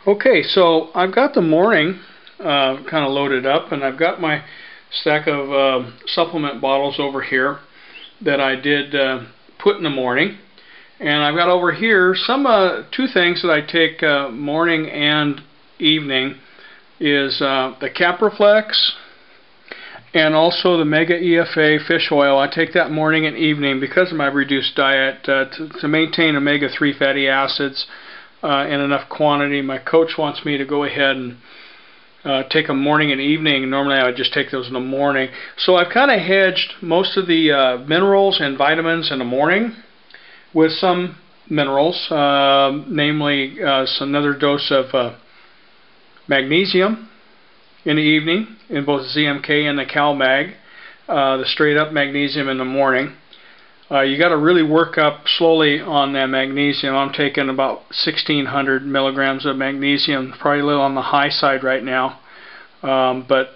Okay, so I've got the morning kind of loaded up, and I've got my stack of supplement bottles over here that I did put in the morning. And I've got over here some two things that I take morning and evening is the Capraflex and also the Mega EFA fish oil. I take that morning and evening because of my reduced diet to maintain omega-3 fatty acids in enough quantity. My coach wants me to go ahead and take them morning and evening. Normally I would just take those in the morning. So I've kind of hedged most of the minerals and vitamins in the morning with some minerals, namely another dose of magnesium in the evening in both ZMK and the CalMag, the straight up magnesium in the morning. You got to really work up slowly on that magnesium. I'm taking about 1,600 milligrams of magnesium, probably a little on the high side right now, but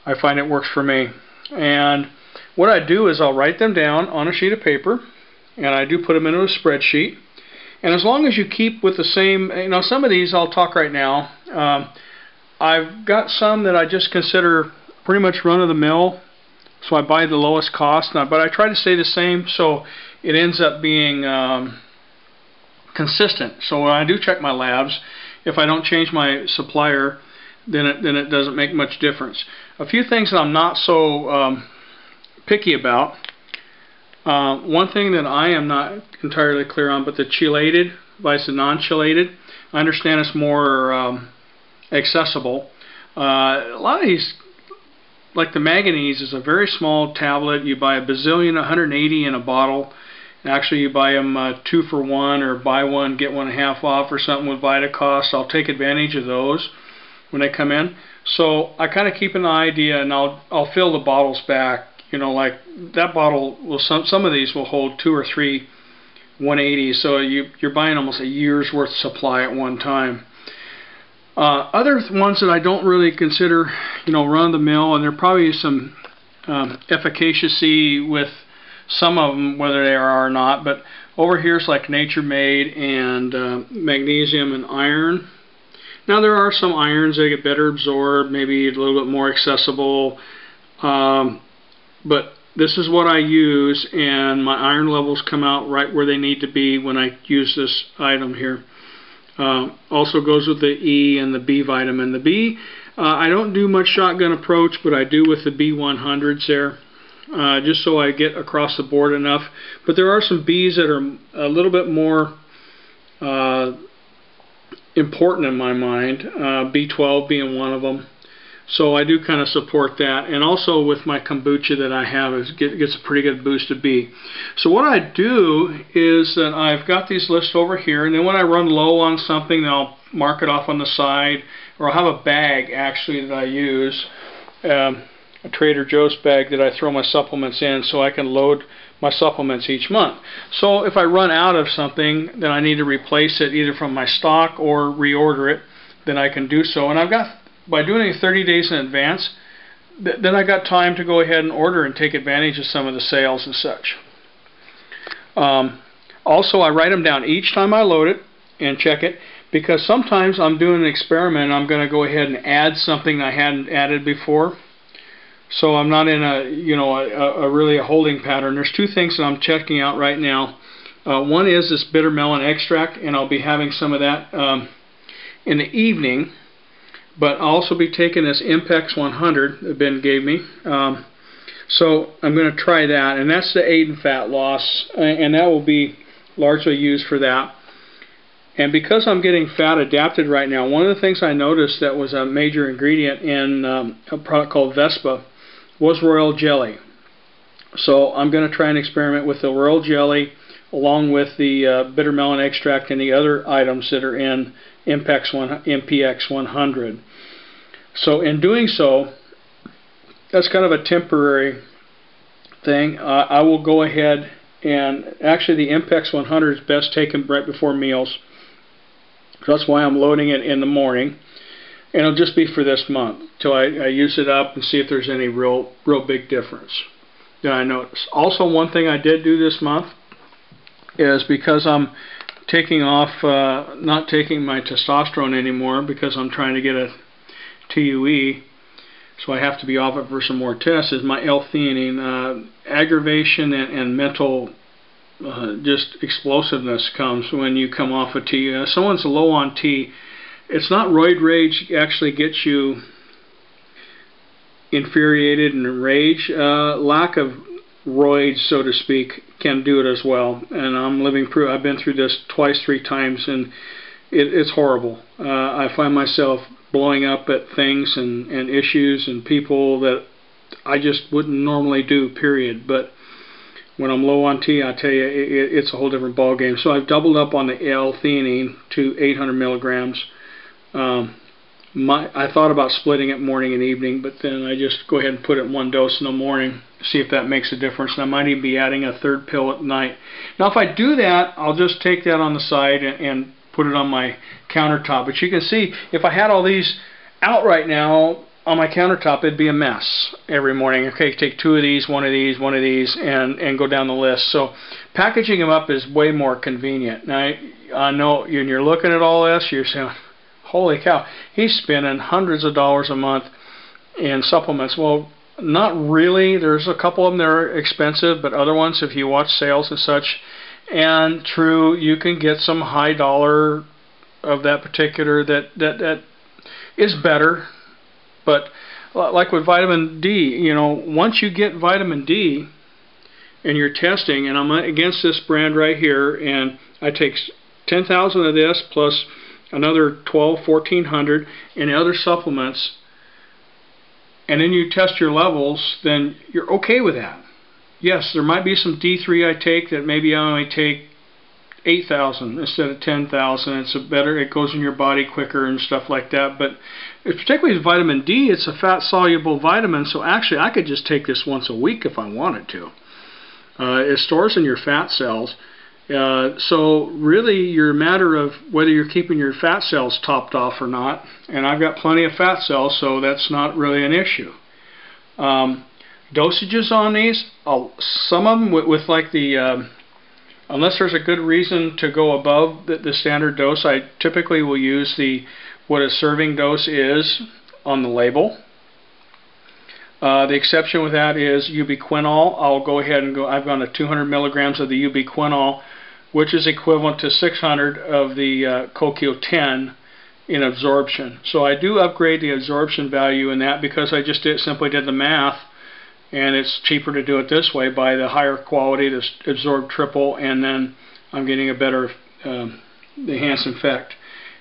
I find it works for me. And what I do is I'll write them down on a sheet of paper, and I do put them into a spreadsheet. And as long as you keep with the same, some of these I'll talk right now. I've got some that I just consider pretty much run-of-the-mill, so I buy the lowest cost, but I try to stay the same so it ends up being consistent. So when I do check my labs, if I don't change my supplier, then it doesn't make much difference. A few things that I'm not so picky about. One thing that I am not entirely clear on, but the chelated versus the non-chelated, I understand it's more accessible. A lot of these, like the manganese, is a very small tablet. You buy a bazillion, 180 in a bottle. Actually, you buy them 2 for 1 or buy one get one half off or something with Vitacost. I'll take advantage of those when they come in. So I kind of keep an idea, and I'll fill the bottles back. Like that bottle will some of these will hold 2 or 3 180s. So you're buying almost a year's worth of supply at one time. Other ones that I don't really consider, run-of-the-mill, and there probably some efficacy with some of them, whether they are or not, but over here it's like Nature Made and magnesium and iron. Now there are some irons that get better absorbed, maybe a little bit more accessible, but this is what I use, and my iron levels come out right where they need to be when I use this item here. Also goes with the E and the B vitamin. The B, I don't do much shotgun approach, but I do with the B100s there, just so I get across the board enough. But there are some Bs that are a little bit more important in my mind, B12 being one of them. So I do kind of support that. And also with my kombucha that I have, it gets a pretty good boost of B. So what I do is that I've got these lists over here, and then when I run low on something, I'll mark it off on the side, or I'll have a bag actually that I use, a Trader Joe's bag that I throw my supplements in so I can load my supplements each month. So if I run out of something, then I need to replace it either from my stock or reorder it, then I can do so. And I've got, by doing it 30 days in advance, then I got time to go ahead and order and take advantage of some of the sales and such. Also, I write them down each time I load it and check it, because sometimes I'm doing an experiment and I'm going to go ahead and add something I hadn't added before. So I'm not in a really a holding pattern. There's two things that I'm checking out right now. One is this bitter melon extract, and I'll be having some of that in the evening. But I'll also be taking this Impex 100 that Ben gave me. So I'm going to try that, and that's the aid in fat loss, and that will be largely used for that. And because I'm getting fat adapted right now, one of the things I noticed that was a major ingredient in a product called Vespa was royal jelly. So I'm going to try and experiment with the royal jelly along with the bitter melon extract and the other items that are in MPX 100. So in doing so, that's kind of a temporary thing. I will go ahead and actually the MPX 100 is best taken right before meals. That's why I'm loading it in the morning, and it'll just be for this month till I use it up and see if there's any real big difference that I notice. Also, one thing I did do this month is, because I'm taking off, not taking my testosterone anymore because I'm trying to get a TUE, so I have to be off it for some more tests, is my L-theanine. Aggravation and mental just explosiveness comes when you come off a T. Someone's low on T. It's not roid rage actually gets you infuriated and rage. Lack of roids, so to speak, can do it as well. And I'm living proof. I've been through this twice, 3 times, and it's horrible. I find myself blowing up at things and issues and people that I just wouldn't normally do, period. But when I'm low on T, I tell you, it's a whole different ball game. So I've doubled up on the L-theanine to 800 milligrams. I thought about splitting it morning and evening, but then I just go ahead and put it in one dose in the morning, see if that makes a difference. And I might even be adding a 3rd pill at night. Now, if I do that, I'll just take that on the side and put it on my countertop. But you can see, if I had all these out right now on my countertop, it'd be a mess every morning. Okay, take 2 of these, 1 of these, 1 of these, and go down the list. So packaging them up is way more convenient. Now, I know when you're looking at all this, you're saying, holy cow, he's spending hundreds of dollars a month in supplements. Well, not really. There's a couple of them that are expensive, but other ones, if you watch sales and such, and true, you can get some high dollar of that particular that is better. But like with vitamin D, you know, once you get vitamin D and you're testing, and I'm against this brand right here, and I take 10,000 of this plus another 1,400 in other supplements, and then you test your levels, then you're okay with that. Yes, there might be some D3 I take that maybe I only take 8,000 instead of 10,000. It's it goes in your body quicker and stuff like that. But particularly with vitamin D, it's a fat-soluble vitamin, so actually I could just take this once a week if I wanted to. It stores in your fat cells. So really, you're a matter of whether you're keeping your fat cells topped off or not. And I've got plenty of fat cells, so that's not really an issue. Dosages on these, some of them with like the, unless there's a good reason to go above the standard dose, I typically will use what a serving dose is on the label. The exception with that is ubiquinol. I'll go ahead and I've gone to 200 milligrams of the ubiquinol, which is equivalent to 600 of the CoQ10 in absorption. So I do upgrade the absorption value in that because I just simply did the math, and it's cheaper to do it this way by the higher quality to absorb triple, and then I'm getting a better enhanced effect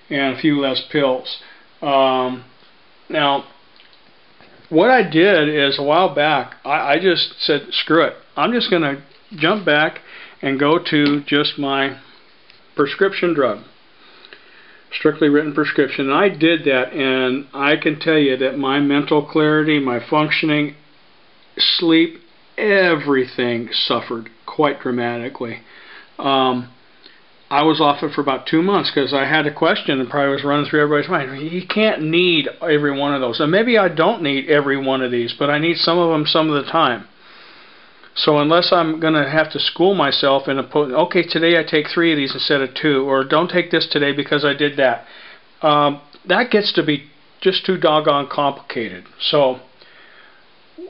and a few less pills. Now, what I did is a while back, I just said, screw it. I'm just going to jump back and go to just my prescription drug. Strictly written prescription. And I did that, and I can tell you that my mental clarity, my functioning, sleep, everything suffered quite dramatically. I was off it for about 2 months because I had a question and probably was running through everybody's mind. You can't need every one of those. And maybe I don't need every one of these, but I need some of them some of the time. So unless I'm going to have to school myself in okay, today I take 3 of these instead of 2, or don't take this today because I did that. That gets to be just too doggone complicated. So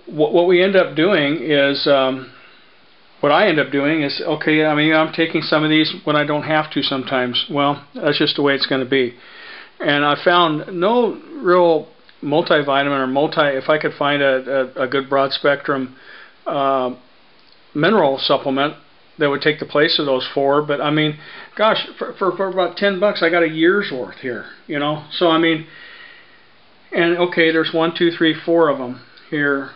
what we end up doing is, what I end up doing is, okay, I mean, I'm taking some of these when I don't have to sometimes. Well, that's just the way it's going to be. And I found no real multivitamin or if I could find a good broad spectrum mineral supplement that would take the place of those 4. But I mean, gosh, for about $10 I got a year's worth here, you know. So I mean, and okay, there's 1, 2, 3, 4 of them here.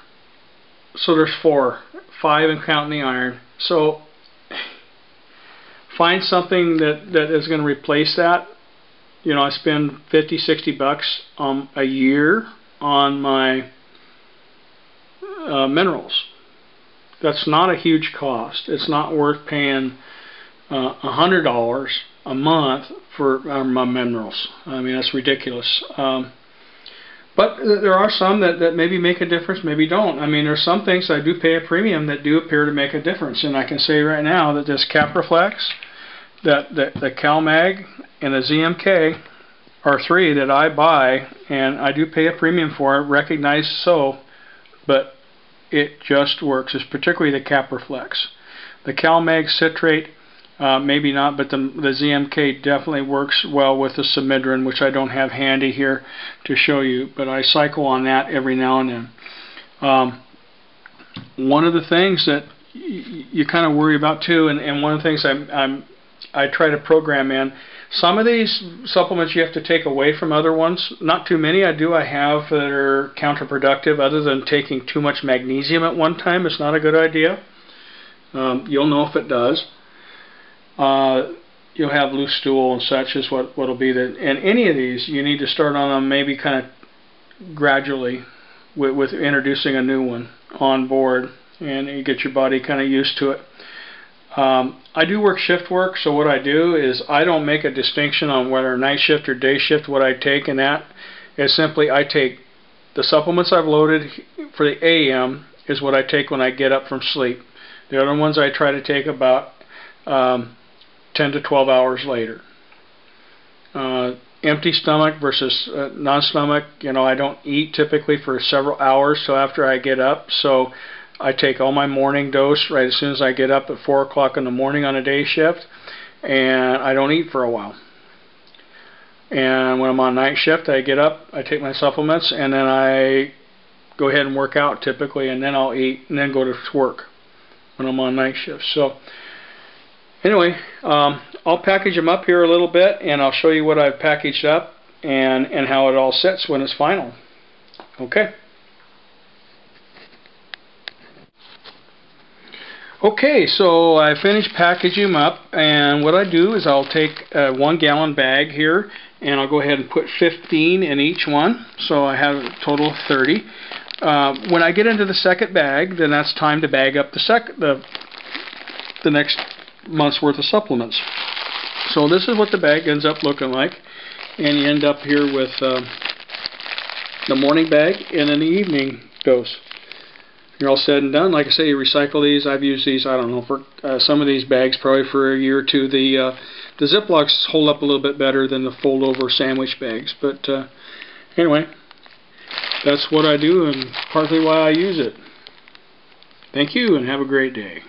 So there's 4, 5 and counting the iron. So find something that is going to replace that. You know, I spend $50, $60 a year on my minerals. That's not a huge cost. It's not worth paying $100 a month for my minerals. I mean, that's ridiculous. But there are some that maybe make a difference, maybe don't. I mean, there's some things I do pay a premium that do appear to make a difference. And I can say right now that this Capraflex that the CalMag and the ZMK are three that I buy, and I do pay a premium for it, recognized so, but it just works. It's particularly the Capraflex. The CalMag citrate, maybe not, but the ZMK definitely works well with the Simidrin, which I don't have handy here to show you, but I cycle on that every now and then. One of the things that you kind of worry about too, and one of the things I try to program in, some of these supplements you have to take away from other ones. Not too many. I have that are counterproductive, other than taking too much magnesium at one time. It's not a good idea. You'll know if it does. You'll have loose stool and such is what'll be the, and any of these you need to start on them maybe kind of gradually with introducing a new one on board, and you get your body kind of used to it. I do work shift work, so what I do is I don't make a distinction on whether night shift or day shift what I take, and that is simply I take the supplements I've loaded for the AM is what I take when I get up from sleep. The other ones I try to take about 10 to 12 hours later. Empty stomach versus non-stomach, I don't eat typically for several hours till after I get up, so I take all my morning dose right as soon as I get up at 4 o'clock in the morning on a day shift, and I don't eat for a while. And when I'm on night shift, I get up, I take my supplements, and then I go ahead and work out typically, and then I'll eat and then go to work when I'm on night shift. So anyway, I'll package them up here a little bit, and I'll show you what I've packaged up and how it all sits when it's final. Okay. Okay, so I finished packaging them up, and what I do is I'll take a 1 gallon bag here, and I'll go ahead and put 15 in each one, so I have a total of 30. When I get into the second bag, then that's time to bag up the next month's worth of supplements. So this is what the bag ends up looking like, and you end up here with the morning bag and then the evening dose. You're all said and done. Like I say, you recycle these. I've used these, I don't know, for some of these bags probably for a year or two. The Ziplocs hold up a little bit better than the fold-over sandwich bags. But anyway, that's what I do and partly why I use it. Thank you and have a great day.